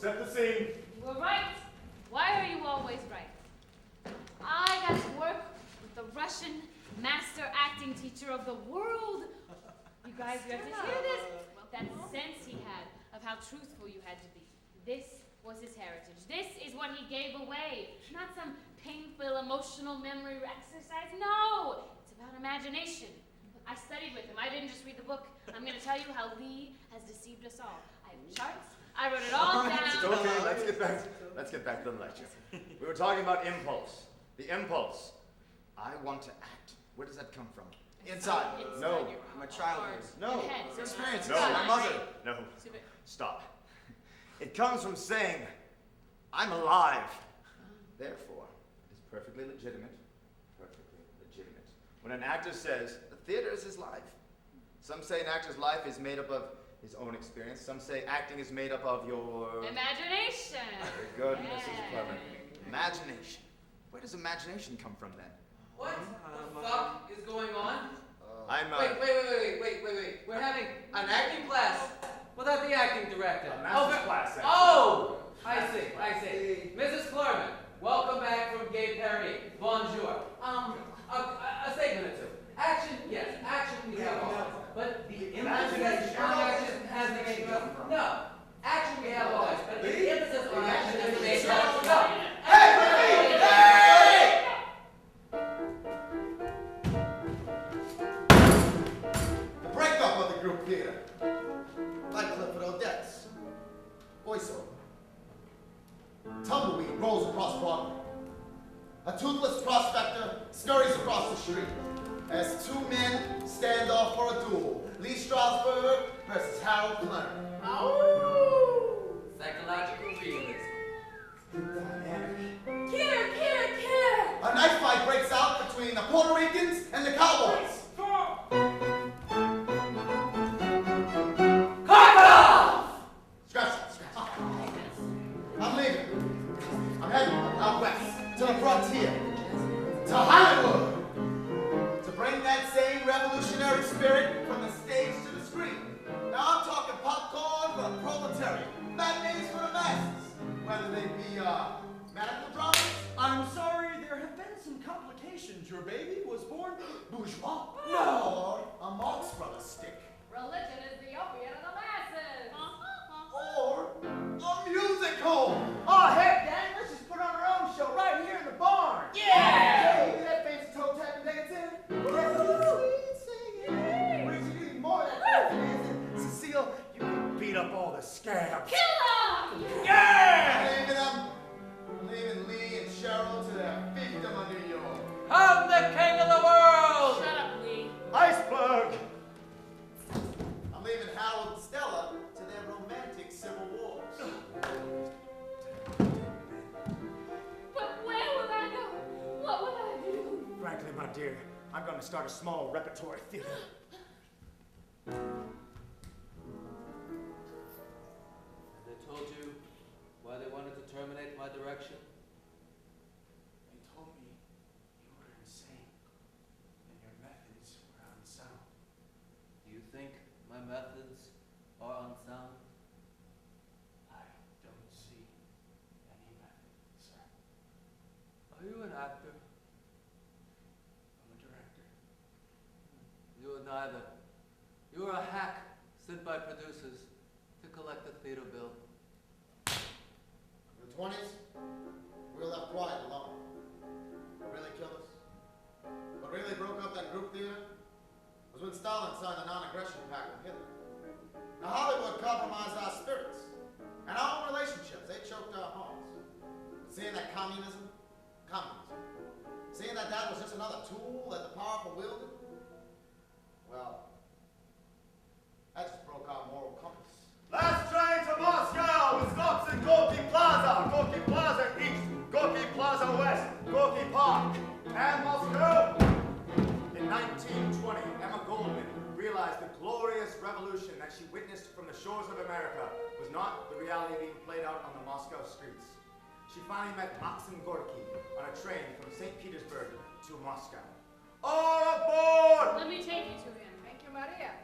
Set the scene. You were right. Why are you always right? I got to work with the Russian master acting teacher of the world. You guys, you have to hear this. That sense he had of how truthful you had to be. This was his heritage. This is what he gave away. Not some painful emotional memory exercise. No! It's about imagination. I studied with him. I didn't just read the book. I'm going to tell you how Lee has deceived us all. I have charts. I wrote it all down. It's okay. Let's get back to the lecture. We were talking about impulse. The impulse. I want to act. Where does that come from? Inside. No. My childhood. No. Experiences. No. My mother. No. Stop. It comes from saying, I'm alive. Therefore, it is perfectly legitimate. Perfectly legitimate. When an actor says, the theater is his life. Some say an actor's life is made up of his own experience. Some say acting is made up of your... Imagination. Very good, Mrs. Clement. Imagination. Where does imagination come from then? What the fuck is going on? Wait. We're having an acting class without the acting director. A master class, actually. Oh! I see. Mrs. Clarman, welcome back from Gay Paris. Bonjour. A statement or two. Action, yes, action we have always. But the emphasis on action has the main come from. No. Action we have always, but the emphasis on action is the main come from. No. Hey! The breakup of the group theater. Like Clifford Odets. Voiceover. Tumbleweed rolls across Broadway. A toothless prospector scurries across the street as two men stand off for a duel. Lee Strasberg versus Harold Klein. Psychological realism. Killer! A knife fight breaks out between the Puerto Ricans and the Cowboys. Scratch. I'm leaving. I'm heading out west to the frontier, to Hollywood, to bring that same revolutionary spirit from the stage to the screen. Now I'm talking popcorn for the proletariat, matinees for the masses, whether they be medical dramas. I'm sorry, there have been some complications. Your baby was born bourgeois. No, a Marx Brothers stick. Religion is the opiate of the masses. Or a musical. Oh, heck, Dad, let's just put on our own show right here in the barn. Yeah! Hey, that fancy toe tapping dancing. Sweet singing. Where's you need more of that fancy dancing? Cecile, you can beat up all the scabs. Kill them! Yeah! I'm leaving Lee and Cheryl to their fiefdom of New York. I'm the king of the world! Shut up, Lee. Iceberg! I'm leaving Howard and Stella to their romantic civil wars. But where will I go? What will I do? Frankly, my dear, I'm going to start a small repertory theater. Have they told you why they wanted to terminate my direction? They told me you were insane and your methods were unsound. Do you think my methods are unsound? I don't see any method, sir. Are you an actor? I'm a director. You are neither. You are a hack sent by producers to collect a theater bill. In the 20s, we were left quiet alone. What really killed us, what really broke up that group theater, was when Stalin signed the non-aggression pact with Hitler. Now Hollywood compromised our spirits, and our own relationships, they choked our hearts. Seeing that communism, seeing that was just another tool that the powerful wielded, well, that just broke our moral compass. Last train to Moscow! It stops in Gorky Plaza! Gorky Plaza East, Gorky Plaza West, Gorky Park, and Moscow! In 1920, Emma Goldman realized the glorious revolution that she witnessed from the shores of America was not the reality being played out on the Moscow streets. She finally met Maxim Gorky on a train from St. Petersburg to Moscow. All aboard! Let me take you to him. Thank you, Maria.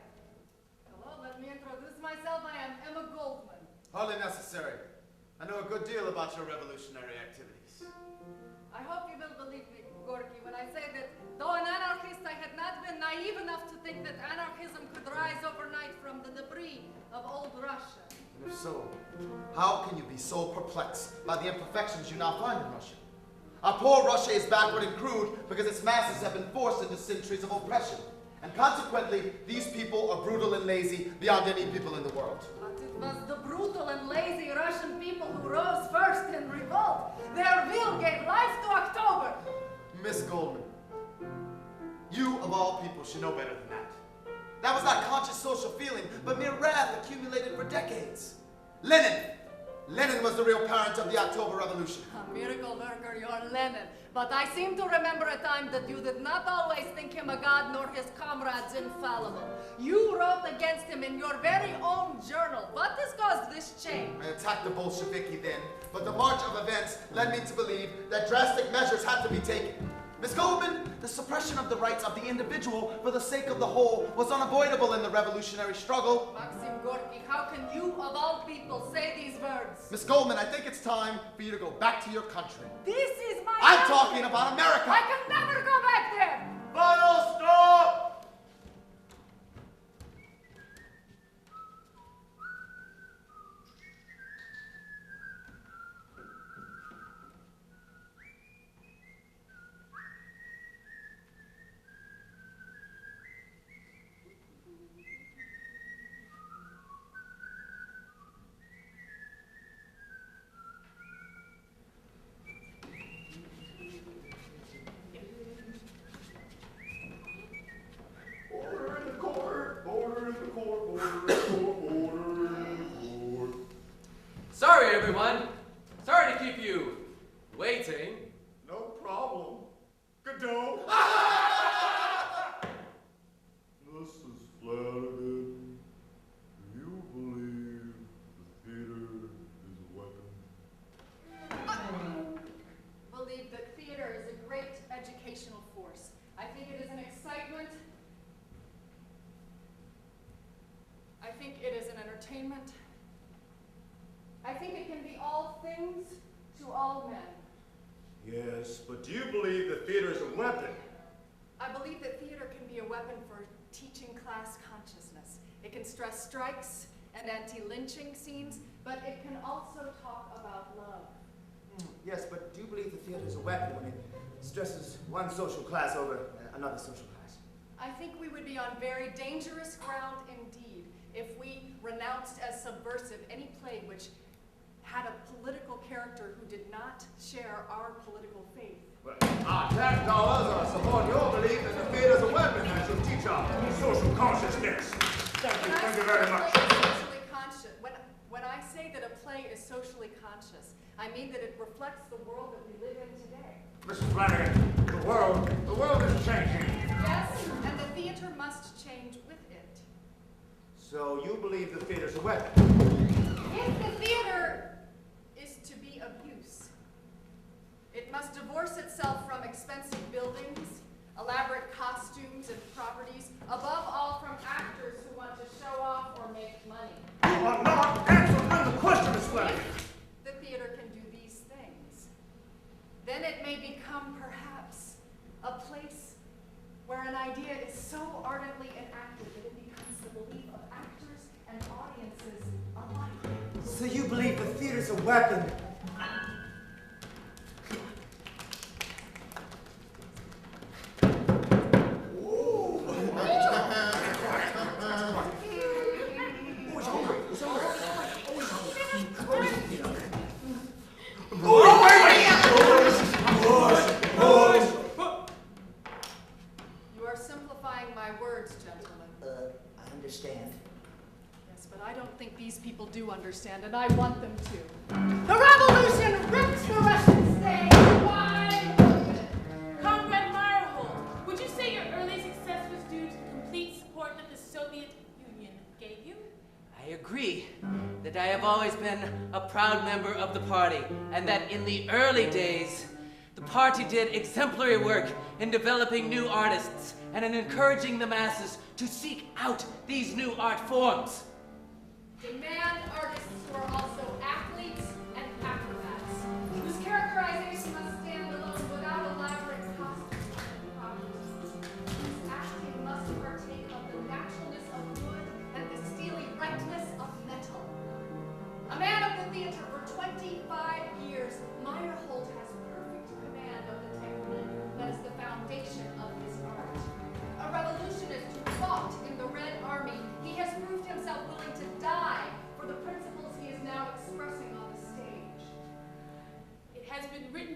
Hello, let me introduce myself. I am Emma Goldman. Hardly necessary. about your revolutionary activities. I hope you will believe me, Gorky, when I say that though an anarchist, I had not been naive enough to think that anarchism could rise overnight from the debris of old Russia. And if so, how can you be so perplexed by the imperfections you now find in Russia? Our poor Russia is backward and crude because its masses have been forced into centuries of oppression. And consequently, these people are brutal and lazy beyond any people in the world. But it was the brutal and lazy Russian people who rose first in revolt. Their will gave life to October. Miss Goldman, you of all people should know better than that. That was not conscious social feeling, but mere wrath accumulated for decades. Lenin was the real parent of the October Revolution. A miracle worker, you're Lenin. But I seem to remember a time that you did not always think him a god nor his comrades infallible. You wrote against him in your very own journal. What has caused this change? I attacked the Bolsheviki then, but the march of events led me to believe that drastic measures had to be taken. Miss Goldman, the suppression of the rights of the individual for the sake of the whole was unavoidable in the revolutionary struggle. Maxim Gorky, how can you, of all people, say these words? Miss Goldman, I think it's time for you to go back to your country. This is my I'm country. talking about America! I can never go back there! Final stop! Order in the court, order in the court, order in the court, order in the court. Sorry, everyone. Sorry to keep you waiting. No problem. Godot. Mrs. Flanagan, do you believe the theater is a weapon? I believe that theater is a great educational force. I think it is an excitement. I think it is an entertainment. I think it can be all things to all men. Yes, but do you believe the theater is a weapon? I believe that theater can be a weapon for teaching class consciousness. It can stress strikes and anti-lynching scenes, but it can also talk about love. Yes, but do you believe the theater is a weapon when it stresses one social class over another social class? I think we would be on very dangerous ground indeed if we renounced as subversive any play which had a political character who did not share our political faith. Well, our tax dollars are support your belief that the theater is a weapon that should teach our social consciousness. Thank you very much. Socially conscious. When I say that a play is socially conscious, I mean that it reflects the world that we live in today. Mrs. Flanagan, the world is changing. Yes, and the theater must change with it. So you believe the theater is a weapon? If the theater is to be of use, it must divorce itself from expensive buildings, elaborate costumes and properties, above all from actors who want to show off or make money. You are not answering the question, Miss Flanagan. The theater can do these things. Then it may become, perhaps, a place where an idea is so ardently enacted that it becomes the belief of actors and audiences alike. So you believe the theater's a weapon? You are simplifying my words, gentlemen. I understand. Yes, but I don't think these people do understand, and I want them to. The revolution ripped the Russian state wide open. Comrade Meyerhold, would you say your early success was due to the complete support that the Soviet Union gave you? I agree that I have always been a proud member of the party, and that in the early days, the party did exemplary work in developing new artists and in encouraging the masses to seek out these new art forms. Demand artists who are also athletes and acrobats.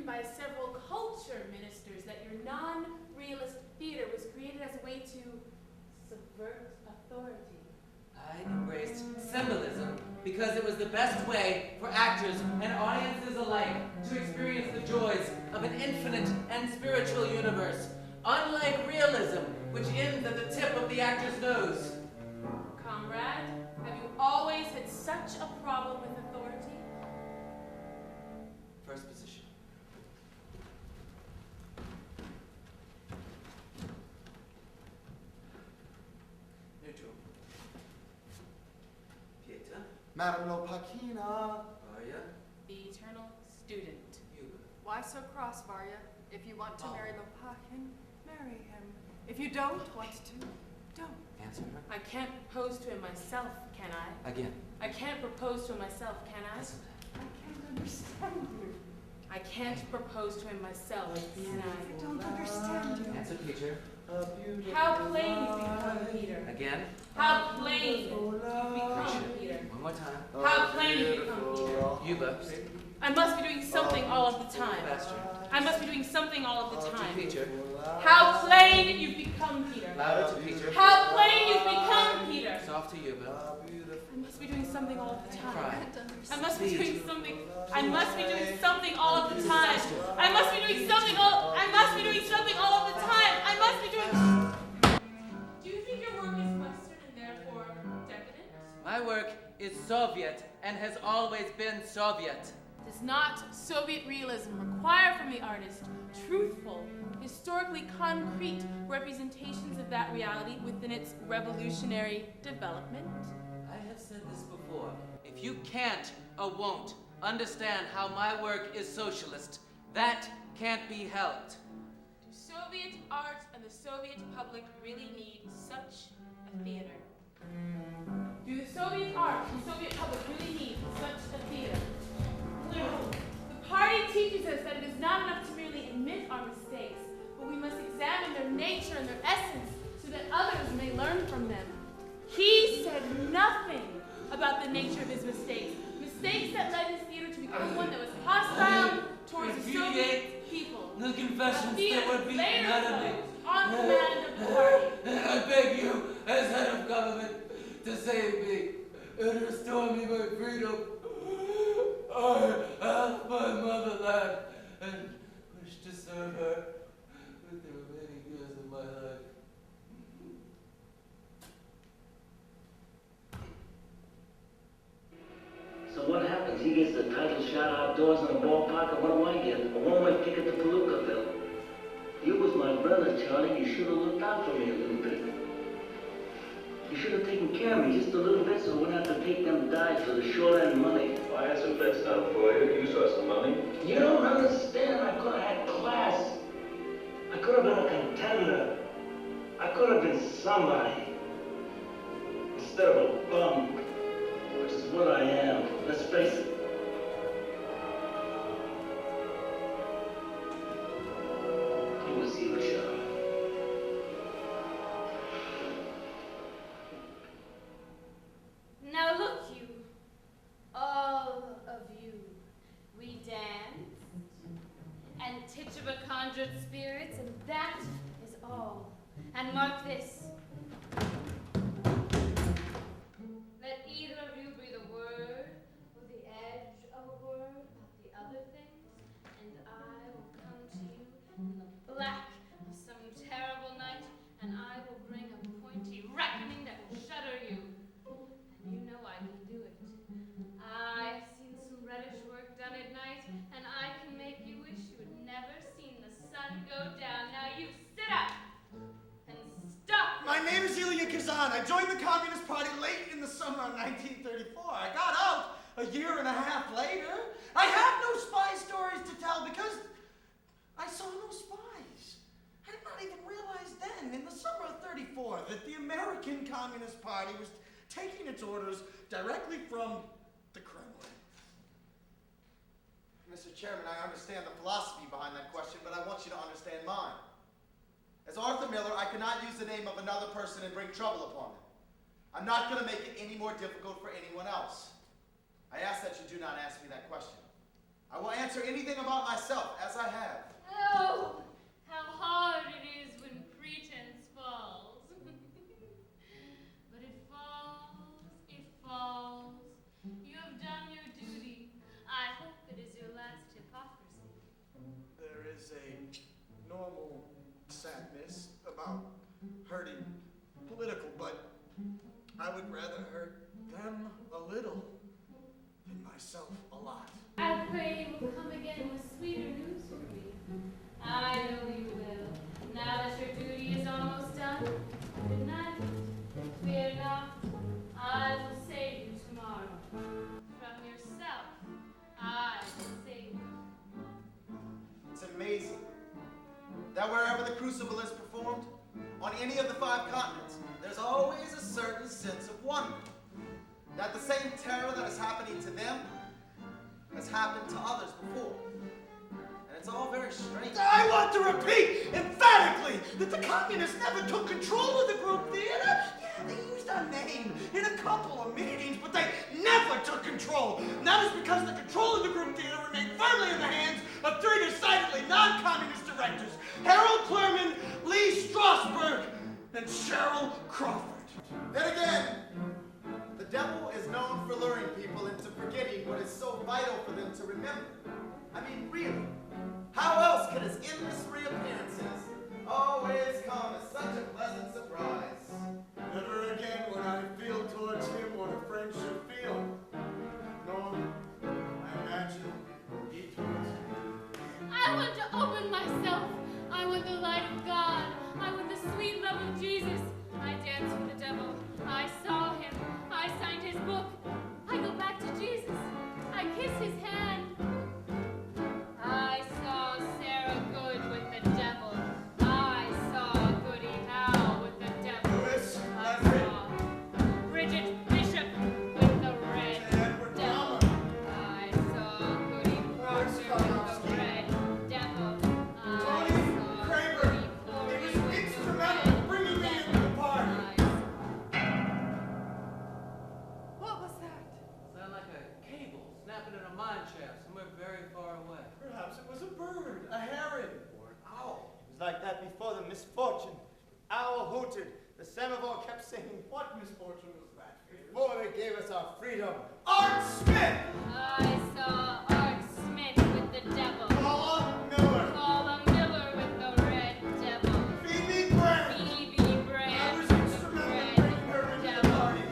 by several culture ministers that your non-realist theater was created as a way to subvert authority. I embraced symbolism because it was the best way for actors and audiences alike to experience the joys of an infinite and spiritual universe, unlike realism, which ends at the tip of the actor's nose. Comrade, have you always had such a problem with authority? First position. Neutral. Pieta. Madame Lopakina. Varya. The eternal student. Yuba. Why so cross, Varya? If you want to marry Lopakin, marry him. If you don't want to, don't. Answer her. I can't propose to him myself, can I? Again. I can't propose to him myself, can I? Listen. I can't understand you. I can't propose to him myself, can I I? don't understand you. Answer, Peter. How plain you've become, Peter. Again. How plain you've become, Peter. One more time. How plain you've become, Peter. Yuba. I must be doing something all of the time. Faster. I must be doing something all of the time. Peter. How plain you've become, Peter. Louder to Peter. How plain you've become, Peter. Soft to Yuba. I must be doing something all of the time. Cry. I must be doing something. I must be doing something all of the time. I must be doing something all. I must be doing something all of the time. I must be doing. Do you think your work is Western and therefore decadent? My work is Soviet and has always been Soviet. Does not Soviet realism require from the artist truthful, historically concrete representations of that reality within its revolutionary development? I have said this before. If you can't or won't understand how my work is socialist, that can't be helped. Do Soviet art and the Soviet public really need such a theater? Do the Soviet art and the Soviet public really need such a theater? Clearly, the party teaches us that it is not enough to merely admit our mistakes, but we must examine their nature and their essence so that others may learn from them. He said nothing about the nature of his mistakes. Mistakes that led his theater to become one that was hostile towards the Soviet people. The confessions Theater that were beaten later out of me. closed on command of the party. I beg you, as head of government, to save me and restore me my freedom. I love my motherland and wish to serve her with the remaining years of my life. So what happens? He gets the title shot outdoors in a ballpark, and what do I get? A one-way ticket to Palookaville. You was my brother, Charlie. You should have looked out for me a little bit. You should have taken care of me just a little bit so I wouldn't have to take them dives for the short-end money. I had some bets down for you. You saw some money. You don't understand. I could have had class. I could have been a contender. I could have been somebody. Instead of a bum, which is what I am. Let's face it. You will see the show. Now look, you, all of you, we danced, and Tituba conjured spirits, and that is all. And mark this. Let either of you breathe a word or the edge of a word about the other things, and I will come to you in the black of some terrible night, and I will bring a pointy reckoning that will shudder you. And you know I can do it. I've seen some reddish work done at night, and I can make you wish you had never seen the sun go down. Now you sit up and stop. My name is Kazan. I joined the Communist Party late in the summer of 1934. I got out a year and a half later. I have no spy stories to tell because I saw no spies. I did not even realize then, in the summer of 34, that the American Communist Party was taking its orders directly from the Kremlin. Mr. Chairman, I understand the philosophy behind that question, but I want you to understand mine. As Arthur Miller, I cannot use the name of another person and bring trouble upon them. I'm not going to make it any more difficult for anyone else. I ask that you do not ask me that question. I will answer anything about myself, as I have. Oh, how hard it is when pretense falls. But it falls, it falls. You have done your duty. I hope it is your last hypocrisy. There is a normal sadness about hurting political, but I would rather hurt them a little than myself a lot. I pray you will come again with sweeter news for me. I know you will. Now that your duty is almost done, good night. Fear not, I will save you tomorrow. From yourself, I will save you. It's amazing that wherever the crucible is performed, on any of the 5 continents, there's always a certain sense of wonder. That the same terror that is happening to them has happened to others before. And it's all very strange. I want to repeat emphatically that the communists never took control of the group theater. Yeah, they used our name in a couple of meetings, but they never took control. And that is because the control of the group theater remained firmly in the hands of 3 decidedly non-communist directors, Harold Clerman, Lee Strasberg, and Cheryl Crawford. Then again, the devil is known for luring people into forgetting what is so vital for them to remember. I mean, really, how else could his endless reappearances always come as such a pleasant surprise? Never again would I feel towards him what a friend should feel. Nor, I imagine, he towards me. I want to open myself. I want the light of God. I want the sweet love of Jesus. I dance with the devil. I saw him. I signed his book. I go back to Jesus. I kiss his hand. I saw Sarah Good with the devil. I saw Goody Howe with the devil. Louis, I saw Bridget Bishop with the red devil. I saw Goody Proctor with the red devil. I saw Kramer, Goody Corey it was with the instrumental in bringing me into the party. What was that? Sound like a cable snapping in a mine shaft somewhere very far away. Perhaps it was a bird, a heron, or an owl. It was like that before the misfortune. Owl hooted. The Stevedore kept singing. What misfortune was that? Before they gave us our freedom. Art Smith! I saw Art Smith with the devil. Paula Miller! Paula Miller with the red devil. Phoebe Brand! Phoebe Brand I was with the instrumental in red bringing her into the devil. party.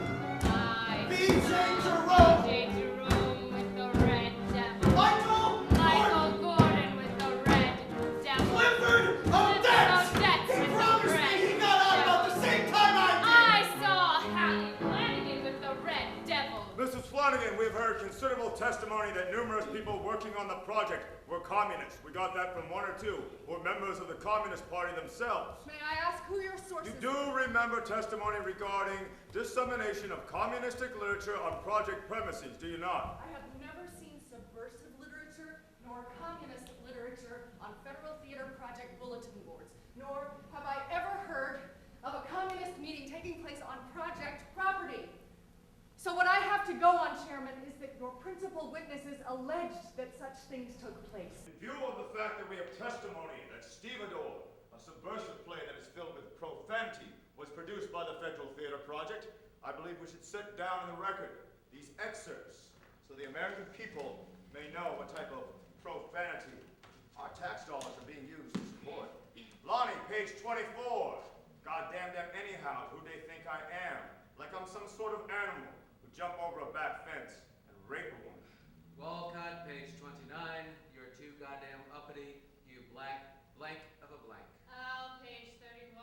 I B.J. Jerome! B.J. Jerome with the red devil. Michael Michael Gordon with the red devil. Clifford Odette! He promised me he got out about the same time I I saw Hallie Flanagan with the red devil. Mrs. Flanagan, we've heard considerable testimony that numerous people working on the project were communists. We got that from 1 or 2 who were members of the Communist Party themselves. May I ask who your sources You do remember testimony regarding dissemination of communistic literature on project premises, do you not? I have never seen subversive literature nor communist literature on Federal Theater Project bulletin boards, nor have I ever heard of a communist meeting taking place on project property. So what I have to go on, Chairman, is that your principal witnesses alleged that such things took place. In view of the fact that we have testimony that Stevedore, a subversive play that is filled with profanity, was produced by the Federal Theater Project, I believe we should set down in the record these excerpts so the American people may know what type of profanity our tax dollars are being used to support. Lonnie, page 24. God damn them anyhow, who they think I am. Like I'm some sort of animal who jump over a back fence and rape a woman. Walcott, page 29. You're too goddamn uppity, you black blank of a blank. Al, page 31.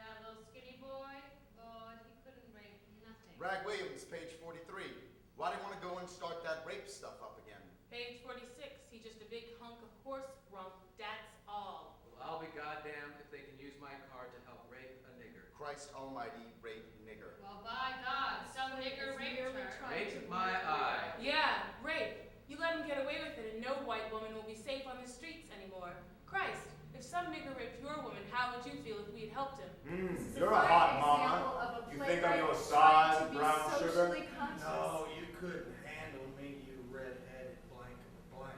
That little skinny boy. Lord, he couldn't rape nothing. Rag Williams, page 43. Why do you want to go and start that rape stuff up again? Page 46, he's just a big hunk of horse rump, that's all. Well, I'll be goddamned if they can use my car to help rape a nigger. Christ almighty, rape nigger. Well, by God, some nigger raped her. Raped my eye. Yeah, rape. You let him get away with it and no white woman will be safe on the streets anymore. Christ, if some nigger raped your woman, how would you feel if we had helped him? This is You're a prime hot example mama. of a You think I'm playwright your trying size, to be brown sugar? socially conscious. No, you couldn't handle me, you red-headed blank of a blank.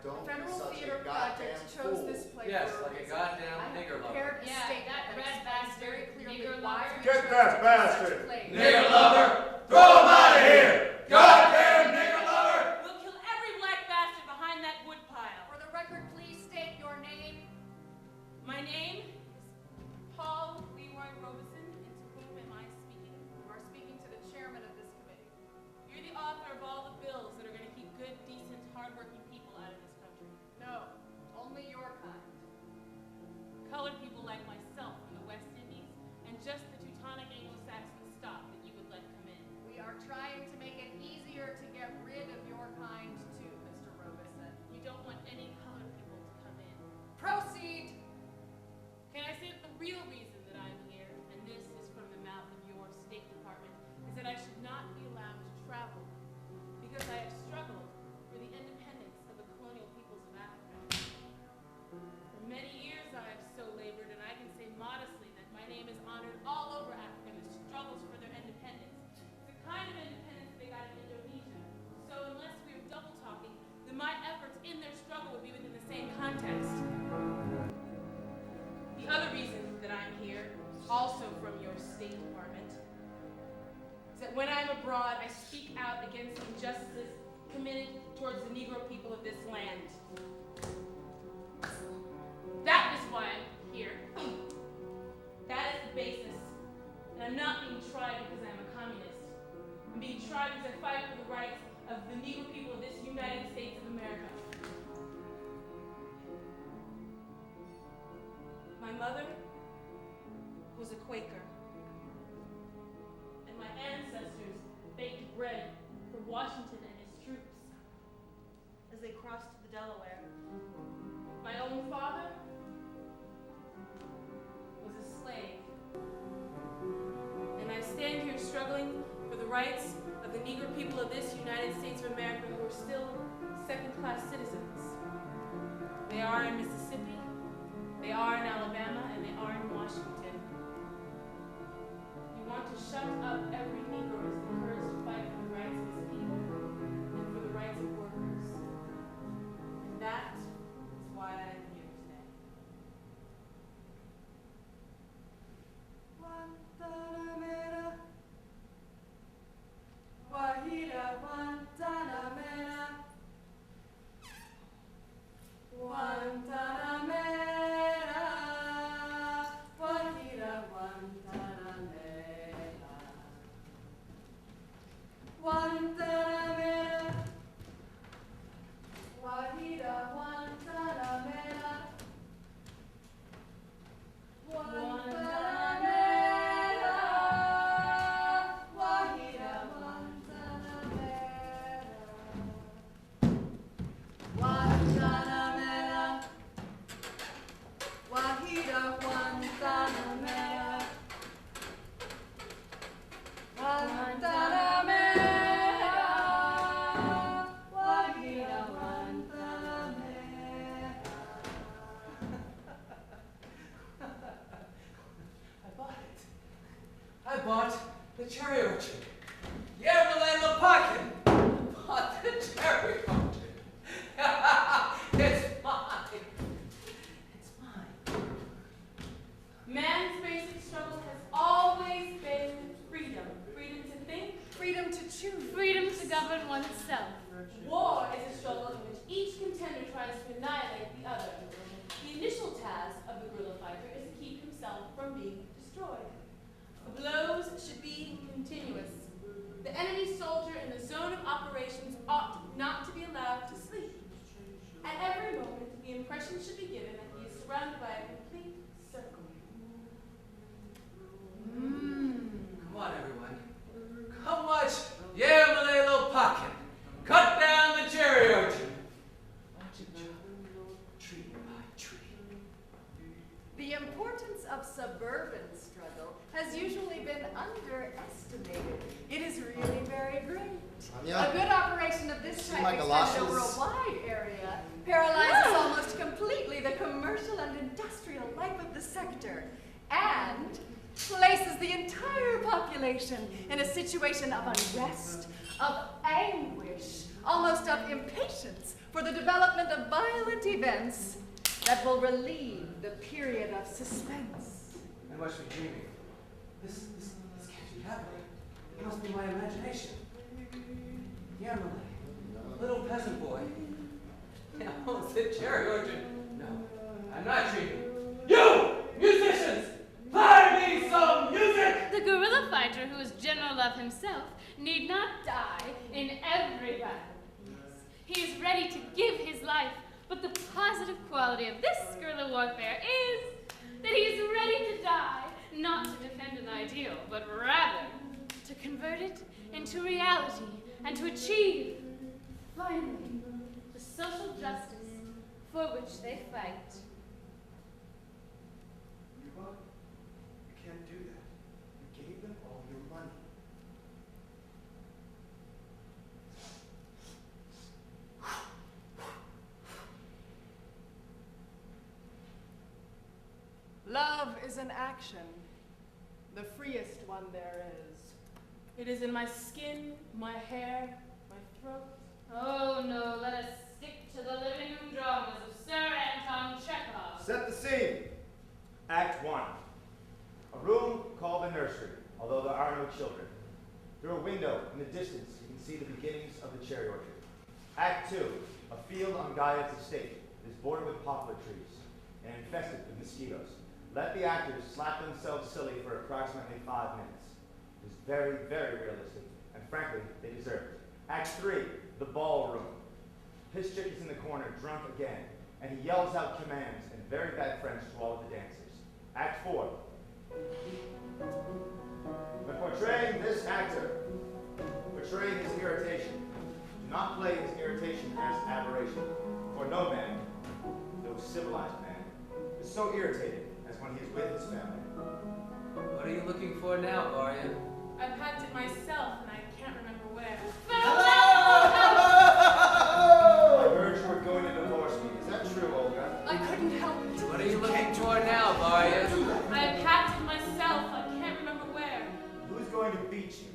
play Yes, for a like a reason. goddamn I have nigger lover. prepared a Yeah, statement that that red explains bastard, very clearly nigger why lover. we Get chose that to do bastard. such a play. Nigger lover! Throw him out of here! Goddamn nigger lover! We'll kill every black bastard behind that wood pile. For the record, please state your name. My name is Paul Leroy Robeson, and to whom am I speaking? You are speaking to the chairman of this committee. You're the author of all the bills that are going to keep good, decent, hardworking people out of this country. No, only your kind. Colored people like myself from the West Indies, and just the Teutonic Anglo-Saxon stock that you would let come in. We are trying to make it easier to get rid of your kind too, Mr. Robeson. You don't want any colored people to come in. Proceed! Can I say that the real reason that I'm here, and this is from the mouth of your State Department, is that I should not be allowed to travel because I have struggled for the independence of the colonial peoples of Africa. For many years I have so labored, and I can say modestly that my name is honored all over Africa in the struggles for their independence. It's the kind of independence they got in Indonesia. So unless we are double talking, then my efforts in their struggle would be within the same context. The other reason that I'm here, also from your State Department, is that when I'm abroad, I speak out against injustices committed towards the Negro people of this land. That is why I'm here. That is the basis. And I'm not being tried because I'm a communist. I'm being tried because I fight for the rights of the Negro people of this United States of America. My mother was a Quaker, and my ancestors baked bread for Washington and his troops as they crossed the Delaware. My own father was a slave, and I stand here struggling for the rights of the Negro people of this United States of America who are still second-class citizens. They are in Mississippi, they are in Alabama, and they are in Washington. You want to shut up every Negro who is encouraged to fight for the rights of his people and for the rights of workers. And that is why I am here today. Guantanamera, Guajira, Guantanamera, Guantanamera, Guajira, Guantanamera, Guantanamera, Guajira, Guantanamera, Guantanamera, Guajira, Guantanamera, Guantanamera, Guajira, Guantanamera, Guantanamera, Guajira, Guantanamera. I bought the cherry orchard. Yeah, Milena Parkin. Bought the cherry orchard. It's mine. It's mine. Man's basic struggle has always been freedom. Freedom to think, Freedom to choose. Freedom to govern oneself. war is a struggle in which each contender tries to annihilate the other. The initial task of the guerrilla fighter is to keep himself from being destroyed. The blows should be continuous. The enemy soldier in the zone of operations ought not to be allowed to sleep. At every moment, the impression should be given that he is surrounded by a complete circle. Come on, everyone. Come watch Malelo Parkin cut down the cherry orchard. Watch him chop tree by tree. The importance of suburban struggle has usually been underestimated. It is really very great. Anya? A good operation of this See type my extended over a galoshes? wide area paralyzes almost completely the commercial and industrial life of the sector and places the entire population in a situation of unrest, of anguish, almost of impatience for the development of violent events that will relieve the period of suspense. I must be dreaming. This can't be happening. It must be my imagination. Yermolay, little peasant boy. Now owns the cherry orchard. No, I'm not dreaming. You, musicians, play me some music! The guerrilla fighter who is General Love himself need not die in every battle. Yes, he is ready to give his life, but the positive quality of this guerrilla warfare is that he is ready to die, not to defend an ideal, but rather to convert it into reality and to achieve, finally, the social justice for which they fight. You can't do that. You gave them all your money. Love is an action, the freest one there is. It is in my skin, my hair, my throat. Oh no, let us stick to the living room dramas of Sir Anton Chekhov. Set the scene. Act 1. A room called the nursery, although there are no children. Through a window in the distance, you can see the beginnings of the cherry orchard. Act 2. A field on Gaia's estate. It is bordered with poplar trees and infested with mosquitoes. Let the actors slap themselves silly for approximately 5 minutes. It is very, very realistic, and frankly, they deserve it. Act 3. The ballroom. His chick is in the corner, drunk again, and he yells out commands in very bad French to all of the dancers. Act 4. When portraying this actor, portray his irritation. Do not play his irritation as aberration. For no man, no civilized man, is so irritated as when he is with his family. What are you looking for now, Varya? I packed it myself and I can't remember where. I heard you were going to divorce me. Is that true, Olga? I couldn't help it. What are you looking for now, Varya? I packed it myself. I can't remember where. Who's going to beat you?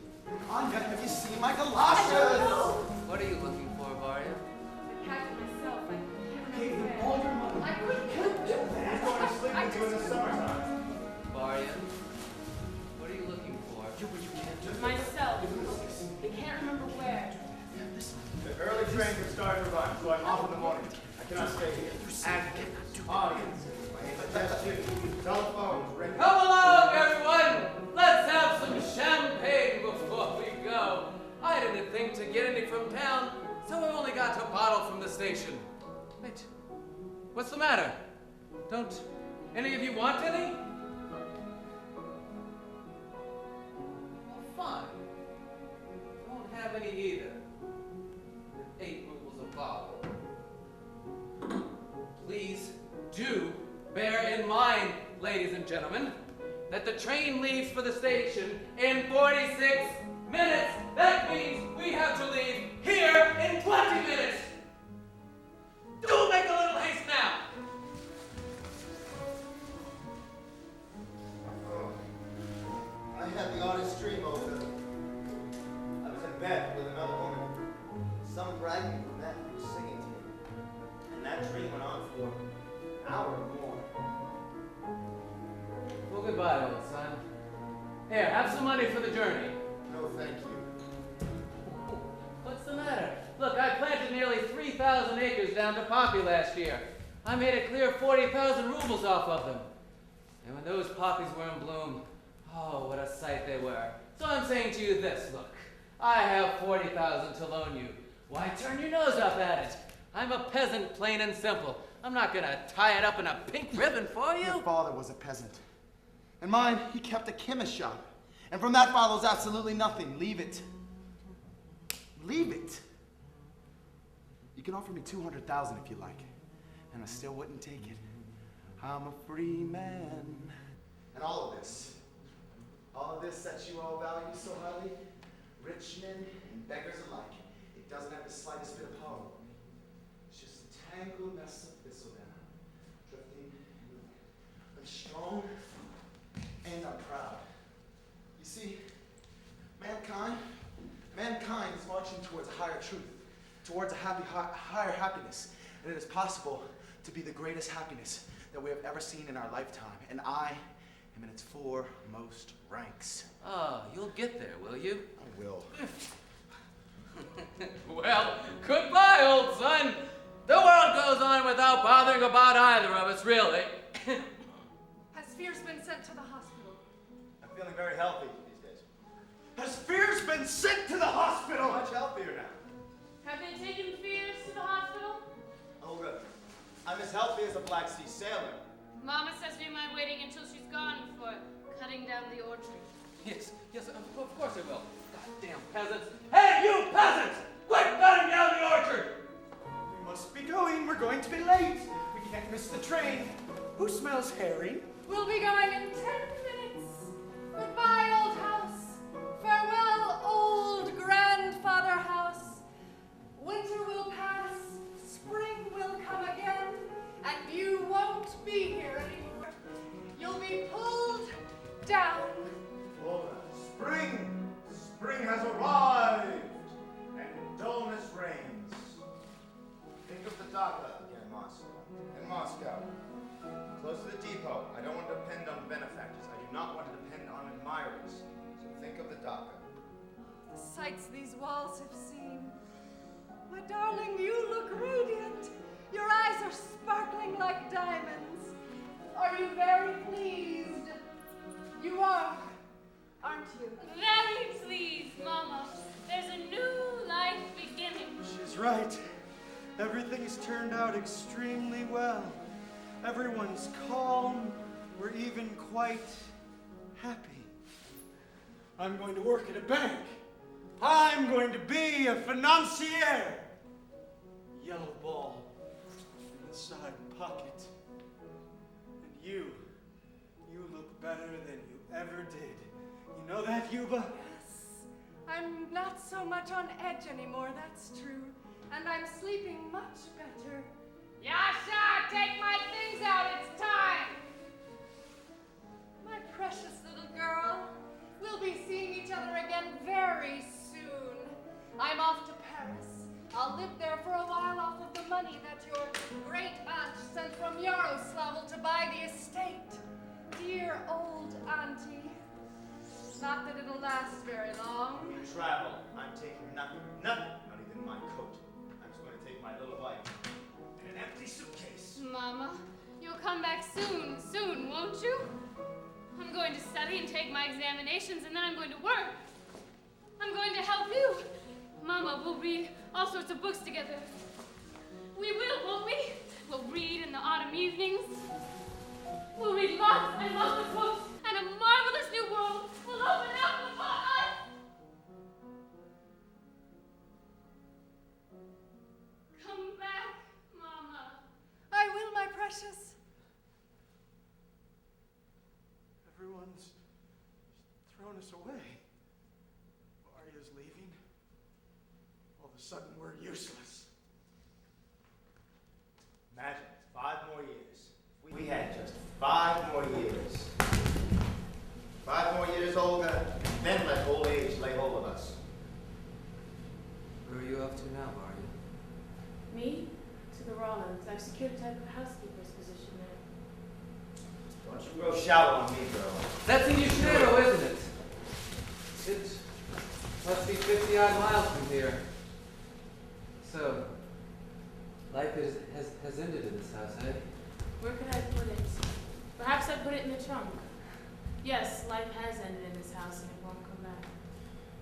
Anya, have you seen my galoshes? What are you looking for, Varya? I packed it myself. I can't Gave remember them where. all your money. I couldn't do that. Who's going to sleep with you in the summertime? Varya? What are you looking for? You can't do that. Myself. I can't remember where. The early train can start to run, so I'm off in the morning. I cannot stay here. Actors, audience, my indigestion, telephones, ring. Come along, everyone! Let's have some champagne before we go. I didn't think to get any from town, so I only got a bottle from the station. Wait, what's the matter? Don't any of you want any? Well, fine. Don't have any either. 8 rubles a bottle. Please do bear in mind, ladies and gentlemen, that the train leaves for the station in 46 minutes. That means we have to leave here in 20 minutes. Do make a little haste now. I had the oddest dream, Olga. I was in bed with another woman. Some bragging from that who was singing to me. And that dream went on for an hour or more. Well, goodbye, old son. Here, have some money for the journey. No, thank you. What's the matter? Look, I planted nearly 3,000 acres down to poppy last year. I made a clear 40,000 rubles off of them. And when those poppies were in bloom, oh, what a sight they were. So I'm saying to you this, look. I have 40,000 to loan you. Why turn your nose up at it? I'm a peasant, plain and simple. I'm not gonna tie it up in a pink ribbon for you. Your father was a peasant. And mine, he kept a chemist shop. And from that follows absolutely nothing. Leave it. Leave it. You can offer me 200,000 if you like. And I still wouldn't take it. I'm a free man. And all of this that you all value so highly, rich men and beggars alike, it doesn't have the slightest bit of power over me. It's just a tangled mess of thistledown, drifting in the wind. I'm strong and I'm proud. You see, mankind is marching towards a higher truth, towards a higher happiness, and it is possible to be the greatest happiness that we have ever seen in our lifetime, and I am in its foremost ranks. Oh, you'll get there, will you? I will. Well, goodbye, old son. The world goes on without bothering about either of us, really. Has Fierce been sent to the hospital? I'm feeling very healthy these days. Has Fierce been sent to the hospital? Much healthier now. Have they taken Fierce to the hospital? Olga, I'm as healthy as a Black Sea sailor. Mama says we mind waiting until she's gone before cutting down the orchard. Yes, of course I will. Goddamn peasants. Hey, you peasants! Quit cutting down the orchard! We must be going. We're going to be late. We can't miss the train. Who smells herring? We'll be going in 10 minutes. Goodbye, old house. Farewell, old grandfather house. Winter will pass, spring will come again, and you won't be here anymore. You'll be pulled down. Olga, spring has arrived, and dullness reigns. Think of the doctor again, in Moscow. Close to the depot. I don't want to depend on benefactors. I do not want to depend on admirers. So think of the doctor. The sights these walls have seen. My darling, you look radiant. Your eyes are sparkling like diamonds. Are you very pleased? You are, aren't you? Very pleased, Mama. There's a new life beginning. She's right. Everything's turned out extremely well. Everyone's calm. We're even quite happy. I'm going to work at a bank. I'm going to be a financier. Yellow ball in the side pocket. And you look better than you ever did. You know that, Yuba? Yes. I'm not so much on edge anymore, that's true. And I'm sleeping much better. Yasha, take my things out. It's time. My precious little girl. We'll be seeing each other again very soon. I'm off to Paris. I'll live there for a while off of the money that your great aunt sent from Yaroslavl to buy the estate. Dear old auntie. Not that it'll last very long. You travel. I'm taking nothing, not even my coat. I'm just going to take my little wife and an empty suitcase. Mama, you'll come back soon, won't you? I'm going to study and take my examinations, and then I'm going to work. I'm going to help you. Mama, we'll read all sorts of books together. We will, won't we? We'll read in the autumn evenings. We'll read lots and lots of books, and a marvelous new world will open up upon us. Come back, Mama. I will, my precious. Everyone's thrown us away. Varya's leaving. All of a sudden, we're useless. Imagine, 5 more years. We had just 5 more years. 5 more years, Olga, and then let old age lay hold of us. Where are you off to now, Varya? Me? To the Rollins. I've secured a type of housekeeper's position there. Don't you grow shallow on me, girl. That's in Ushero, isn't it? It must be 50-odd miles from here. So, life has ended in this house, eh? Where could I put it? Perhaps I'd put it in the trunk. Yes, life has ended in this house and it won't come back.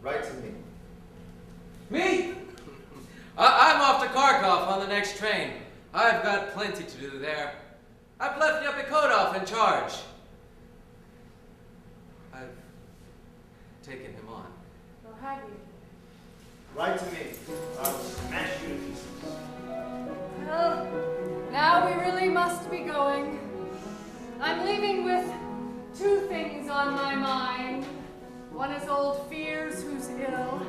Write to me. Me? I'm off to Kharkov on the next train. I've got plenty to do there. I've left Yapikodov in charge. I've taken him on. Well, have you? Write to me. I'll smash you to pieces. Well, now we really must be going. I'm leaving with 2 things on my mind. One is old Fears, who's ill.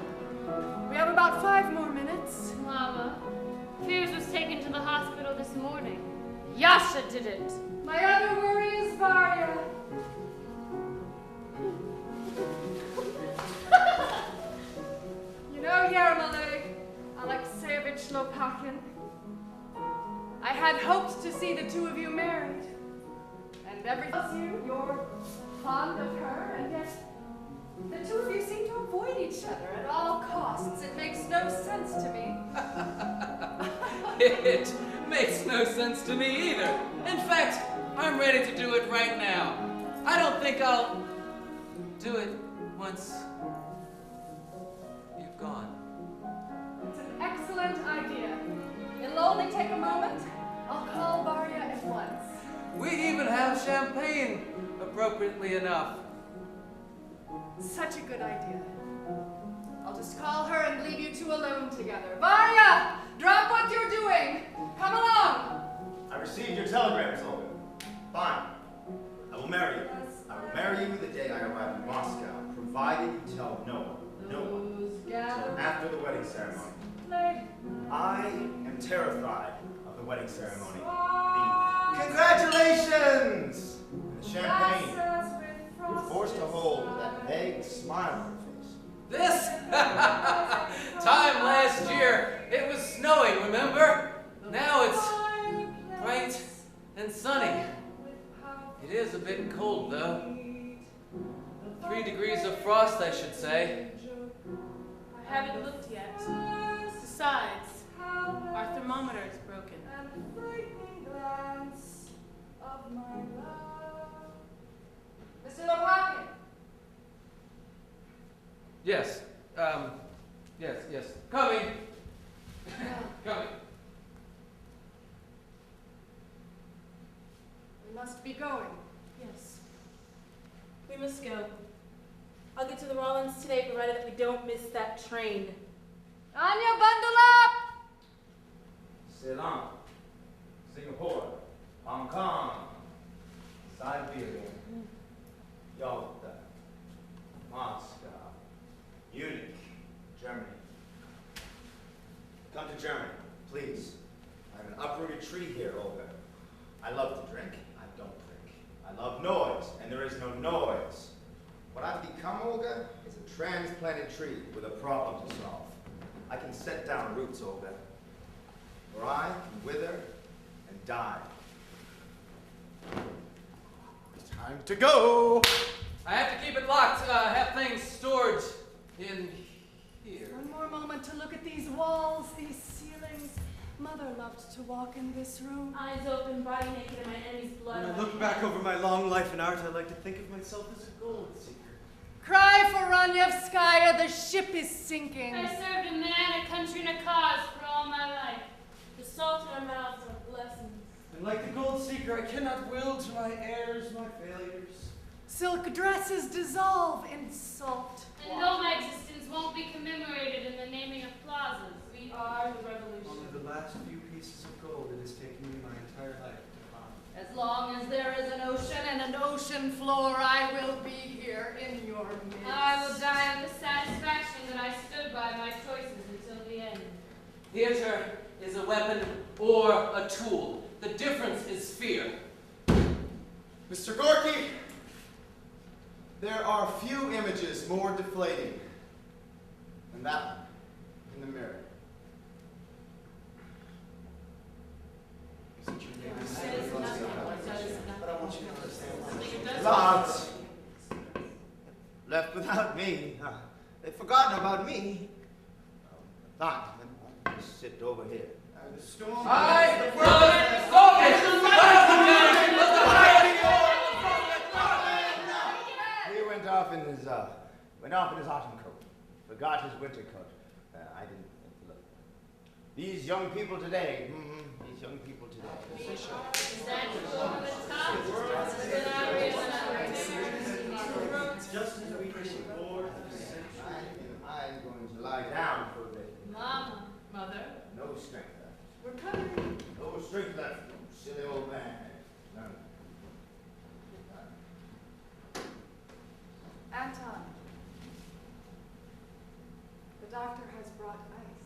We have about 5 more minutes. Mama, Fears was taken to the hospital this morning. Yasha did it. My other worry is Varya. You know Yermolay, Alexeyevich Lopakin. I had hoped to see the two of you married. And everything tells you you're fond of her, and yet the two of you seem to avoid each other at all costs. It makes no sense to me. It makes no sense to me either. In fact, I'm ready to do it right now. I don't think I'll do it once you've gone. It's an excellent idea. It'll only take a moment. I'll call Varya at once. We even have champagne, appropriately enough. Such a good idea. I'll just call her and leave you two alone together. Varya! Drop what you're doing! Come along! I received your telegram, Solomon. Fine. I will marry you. I will marry you the day I arrive in Moscow, provided you tell no one, till after the wedding ceremony. I am terrified of the wedding ceremony. The congratulations! And the champagne. You're forced to hold that vague smile on your face. This time last year, it was snowing, remember? Now it's bright and sunny. It is a bit cold, though. 3 degrees of frost, I should say. I haven't looked yet. Besides, our thermometer is broken. Mr. Lopatkin! Yes, yes. Coming. Coming. We must be going. Yes. We must go. I'll get to the Rollins today, provided that we don't miss that train. Anya, bundle up! Ceylon, Singapore, Hong Kong, Siberia, Yalta, Moscow, Munich, Germany. Come to Germany, please. I'm an uprooted tree here, Olga. I love to drink. I don't drink. I love noise, and there is no noise. What I've become, Olga, is a transplanted tree with a problem to solve. I can set down roots, Olga, or I can wither and die. It's time to go! I have to keep it locked, have things stored in here. One more moment to look at these walls, these ceilings. Mother loved to walk in this room. Eyes open, body naked, and my enemy's blood. When I look back over my long life in art, I like to think of myself as a gold seeker. Cry for Ranyevskaya, the ship is sinking. I served a man, a country, and a cause for all my life. The salt in our mouths are blessings. And like the gold seeker, I cannot will to my heirs my failures. Silk dresses dissolve in salt. And though my existence won't be commemorated in the naming of plazas, We are the revolution. Only the last few pieces of gold it has taken me my entire life to find. As long as there is an ocean and an ocean floor, I will be here in your midst. I will die in the satisfaction that I stood by my choices until the end. Theater is a weapon or a tool. The difference is fear. Mr. Gorky, there are few images more deflating than that one in the mirror. Isn't your name the same? But I want you to understand. Lots left without me. They've forgotten about me. Fine, then I'll just sit over here. The storm. He went off in his autumn coat. Forgot his winter coat. I didn't look. These young people today. These young people today. Just as we explored I'm going to lie down for a bit. Mama. Mother. No strength left. We're coming. No strength left. Silly old man. None. Anton, the doctor has brought ice.